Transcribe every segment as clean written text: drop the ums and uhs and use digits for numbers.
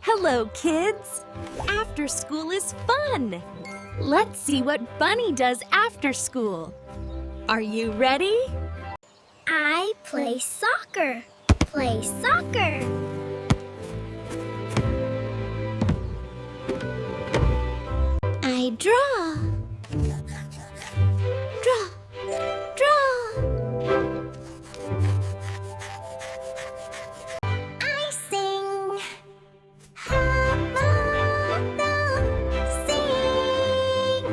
Hello, kids! After school is fun! Let's see what Bunny does after school. Are you ready? I play soccer. Play soccer. I draw. Draw. Draw. I sing. Have a sing.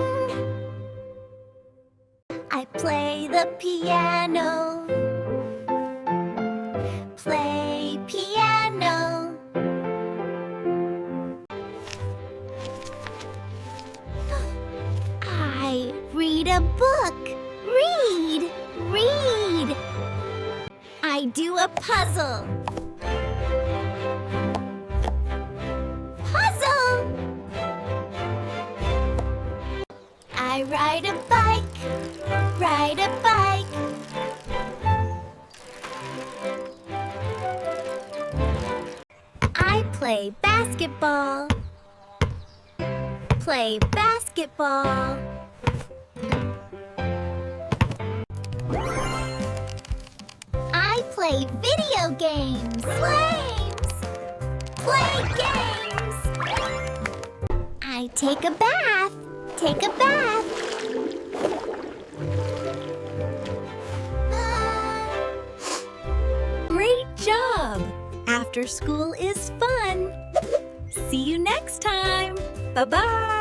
I play the piano. Play piano. I read a book. Read. Read. I do a puzzle. Puzzle. I ride a bike. Ride a bike. I play basketball. Play basketball. I play video games. Flames. Play games. I take a bath. Take a bath. Great job! After school is fun! See you next time! Bye-bye!